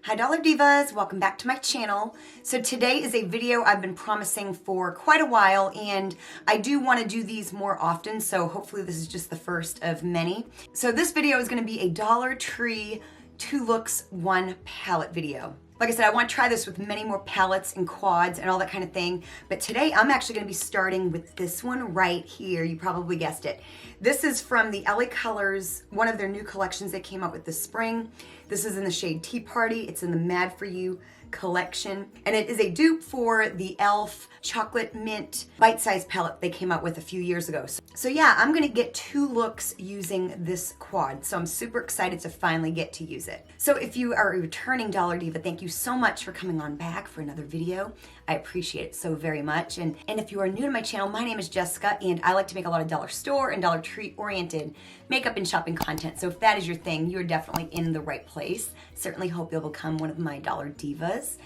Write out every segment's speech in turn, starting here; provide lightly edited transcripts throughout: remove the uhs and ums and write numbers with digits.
Hi Dollar Divas, welcome back to my channel. So today is a video I've been promising for quite a while, and I do want to do these more often, so hopefully this is just the first of many. So this video is going to be a Dollar Tree 2 looks 1 palette video. Like I said, I want to try this with many more palettes and quads and all that kind of thing, but today I'm actually going to be starting with this one right here. You probably guessed it. This is from the LA Colors, one of their new collections they came out with this spring. This is in the shade Tea Party. It's in the Mad For You collection, and it is a dupe for the Elf Chocolate Mint bite-sized palette they came out with a few years ago. So yeah, I'm gonna get 2 looks using this quad, so I'm super excited to finally get to use it. So if you are a returning Dollar Diva, thank you so much for coming on back for another video. I appreciate it so very much. And if you are new to my channel, my name is Jessica, and I like to make a lot of dollar store and Dollar Tree oriented makeup and shopping content. So if that is your thing, you're definitely in the right place. Certainly hope you'll become one of my Dollar Divas.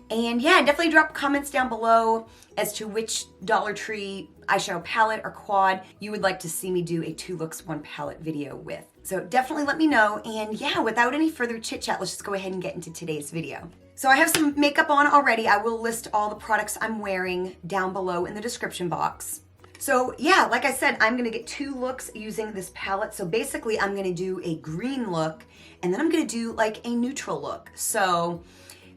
And yeah, definitely drop comments down below as to which Dollar Tree eyeshadow palette or quad you would like to see me do a 2 looks 1 palette video with. So definitely let me know. And yeah, without any further chit chat, let's just go ahead and get into today's video. So I have some makeup on already. I will list all the products I'm wearing down below in the description box. So yeah, like I said, I'm gonna get 2 looks using this palette. So basically I'm gonna do a green look, and then I'm gonna do like a neutral look. So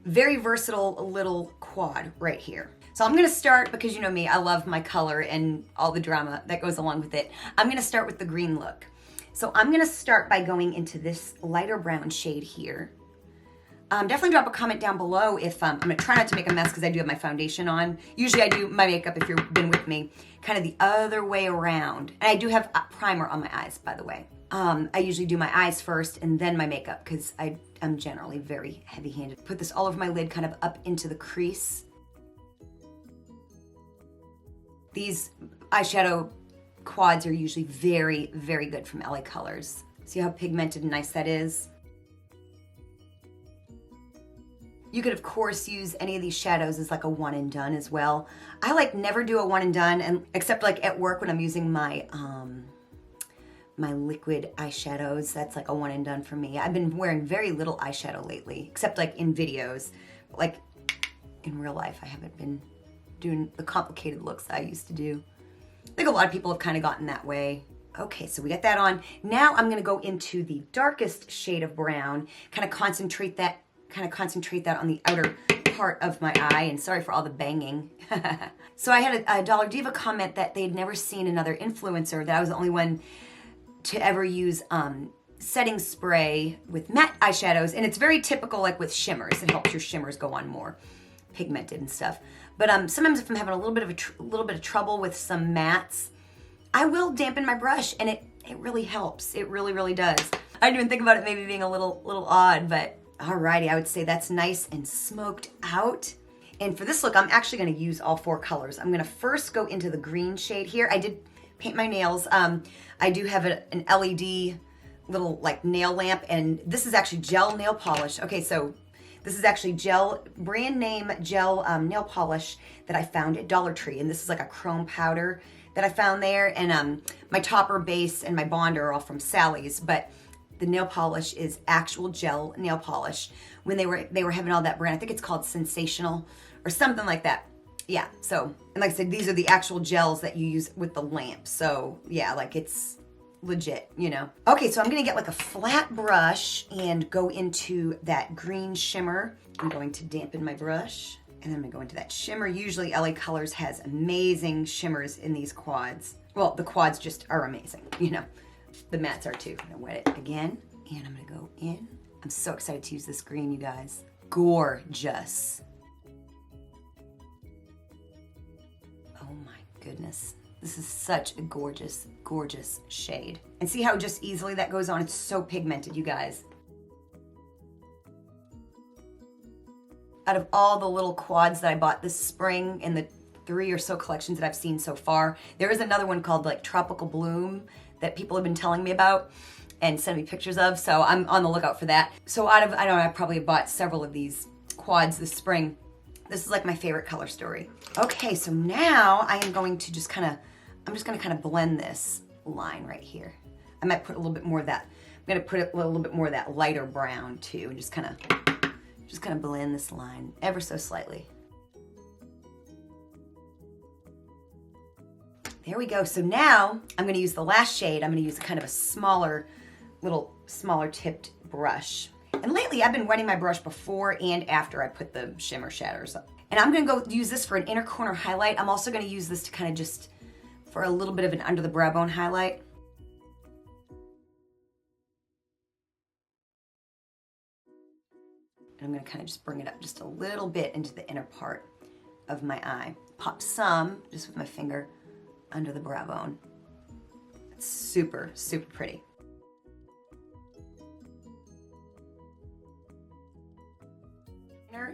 very versatile little quad right here. So I'm gonna start, because you know me, I love my color and all the drama that goes along with it. I'm gonna start with the green look. So I'm gonna start by going into this lighter brown shade here. Definitely drop a comment down below if, I'm gonna try not to make a mess because I do have my foundation on. Usually I do my makeup, if you've been with me, kind of the other way around. And I do have primer on my eyes, by the way. I usually do my eyes first and then my makeup because I'm generally very heavy-handed. Put this all over my lid, kind of up into the crease. These eyeshadow quads are usually very, very good from LA Colors. See how pigmented and nice that is? You could, of course, use any of these shadows as like a one and done as well. I like never do a one and done, and except like at work when I'm using my my liquid eyeshadows. That's like a one and done for me. I've been wearing very little eyeshadow lately, except like in videos. Like in real life, I haven't been doing the complicated looks that I used to do. I think a lot of people have kind of gotten that way. Okay, so we got that on. Now I'm gonna go into the darkest shade of brown, kind of concentrate that on the outer part of my eye, and sorry for all the banging. So I had a Dollar Diva comment that they'd never seen another influencer, that I was the only one to ever use setting spray with matte eyeshadows, and it's very typical like with shimmers. It helps your shimmers go on more pigmented and stuff. But sometimes if I'm having a little bit of trouble with some mattes, I will dampen my brush, and it really helps. It really, really does. I didn't even think about it maybe being a little odd, but alrighty, I would say that's nice and smoked out. And for this look, I'm actually gonna use all 4 colors. I'm gonna first go into the green shade here. I did paint my nails. I do have an LED little like nail lamp, and this is actually gel nail polish. Okay, so this is actually brand name gel nail polish that I found at Dollar Tree, and this is like a chrome powder that I found there, and my topper, base, and my bonder are all from Sally's, but the nail polish is actual gel nail polish. When they were having all that brand, I think it's called Sensational or something like that. Yeah, so, and like I said, these are the actual gels that you use with the lamp. So yeah, like it's legit, you know. Okay, so I'm gonna get like a flat brush and go into that green shimmer. I'm going to dampen my brush, and then I'm gonna go into that shimmer. Usually LA Colors has amazing shimmers in these quads. Well, the quads just are amazing, you know. The mattes are too. I'm gonna wet it again, and I'm gonna go in. I'm so excited to use this green, you guys. Gorgeous. Oh my goodness. This is such a gorgeous, gorgeous shade. And see how just easily that goes on? It's so pigmented, you guys. Out of all the little quads that I bought this spring in the 3 or so collections that I've seen so far, there is another one called like Tropical Bloom that people have been telling me about and send me pictures of, so I'm on the lookout for that. So I don't know, I probably bought several of these quads this spring. This is like my favorite color story. Okay, so now I am going to just I'm just gonna kind of blend this line right here. I might put a little bit more of that, I'm gonna put a little bit more of that lighter brown too, and just kind of Just kind of blend this line ever so slightly. There we go. So now I'm going to use the last shade. I'm going to use kind of a smaller tipped brush. And lately I've been wetting my brush before and after I put the shimmer shadows up. And I'm going to go use this for an inner corner highlight. I'm also going to use this to kind of just for a little bit of an under the brow bone highlight. And I'm going to kind of just bring it up just a little bit into the inner part of my eye. Pop some, just with my finger, under the brow bone. It's super, super pretty.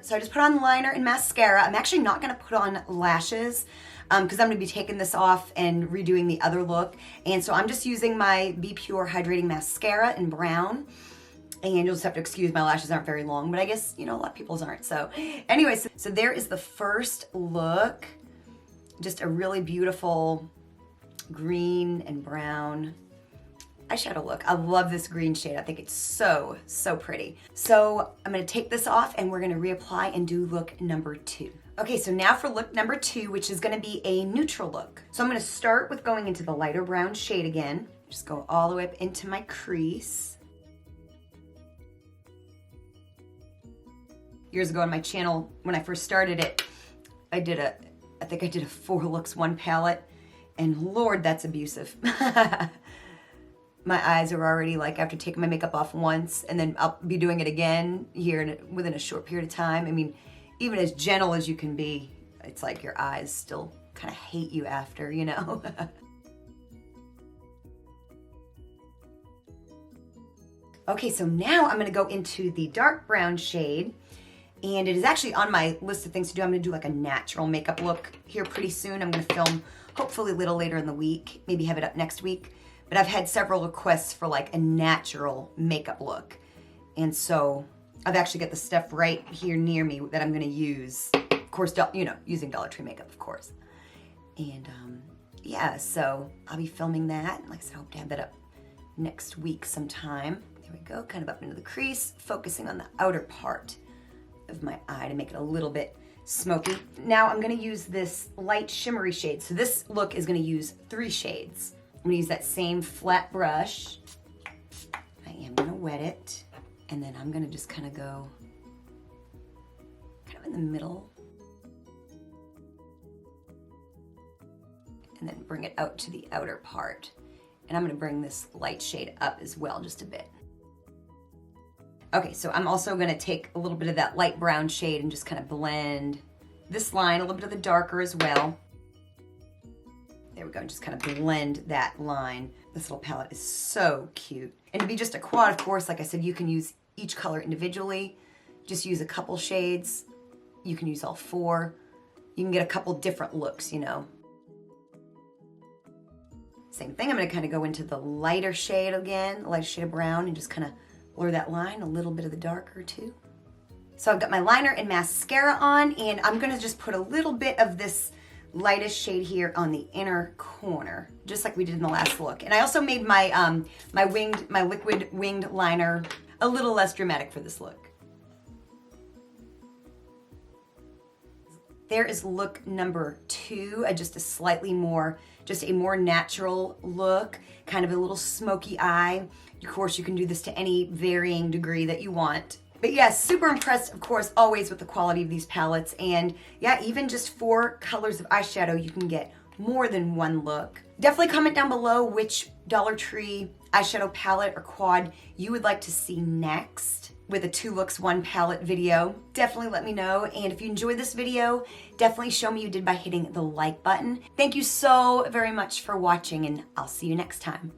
So I just put on liner and mascara. I'm actually not going to put on lashes because I'm going to be taking this off and redoing the other look. And so I'm just using my Be Pure Hydrating Mascara in brown. And you'll just have to excuse my lashes aren't very long, but I guess, you know, a lot of people's aren't. So anyway, so there is the first look. Just a really beautiful green and brown eyeshadow look. I love this green shade. I think it's so, so pretty. So I'm gonna take this off and we're gonna reapply and do look number 2. Okay, so now for look number 2, which is gonna be a neutral look. So I'm gonna start with going into the lighter brown shade again. Just go all the way up into my crease. Years ago on my channel, when I first started it, I think I did a 4 looks 1 palette, and Lord, that's abusive. My eyes are already like, after taking my makeup off once, and then I'll be doing it again here within a short period of time. I mean, even as gentle as you can be, it's like your eyes still kind of hate you after, you know? Okay, so now I'm gonna go into the dark brown shade, and it is actually on my list of things to do. I'm gonna do like a natural makeup look here pretty soon. I'm gonna film hopefully a little later in the week, maybe have it up next week. But I've had several requests for like a natural makeup look. And so I've actually got the stuff right here near me that I'm gonna use. Of course, you know, using Dollar Tree makeup, of course. And yeah, so I'll be filming that. Like I said, I hope to have that up next week sometime. There we go, kind of up into the crease, focusing on the outer part of my eye to make it a little bit smoky. Now I'm gonna use this light shimmery shade. So this look is gonna use 3 shades. I'm gonna use that same flat brush. I am gonna wet it, and then I'm gonna just kind of go kind of in the middle, and then bring it out to the outer part. And I'm gonna bring this light shade up as well, just a bit. Okay, so I'm also gonna take a little bit of that light brown shade and just kind of blend this line, a little bit of the darker as well. There we go, and just kind of blend that line. This little palette is so cute. And to be just a quad, of course, like I said, you can use each color individually. Just use a couple shades. You can use all 4. You can get a couple different looks, you know. Same thing, I'm gonna kind of go into the lighter shade again, the lighter shade of brown, and just kind of blur that line, a little bit of the darker too. So I've got my liner and mascara on, and I'm gonna just put a little bit of this lightest shade here on the inner corner, just like we did in the last look. And I also made my my liquid winged liner a little less dramatic for this look. There is look number 2, just a more natural look, kind of a little smoky eye. Of course, you can do this to any varying degree that you want. But yeah, super impressed, of course, always with the quality of these palettes. And yeah, even just 4 colors of eyeshadow, you can get more than 1 look. Definitely comment down below which Dollar Tree eyeshadow palette or quad you would like to see next with a 2 looks 1 palette video. Definitely let me know. And if you enjoyed this video, definitely show me you did by hitting the like button. Thank you so very much for watching, and I'll see you next time.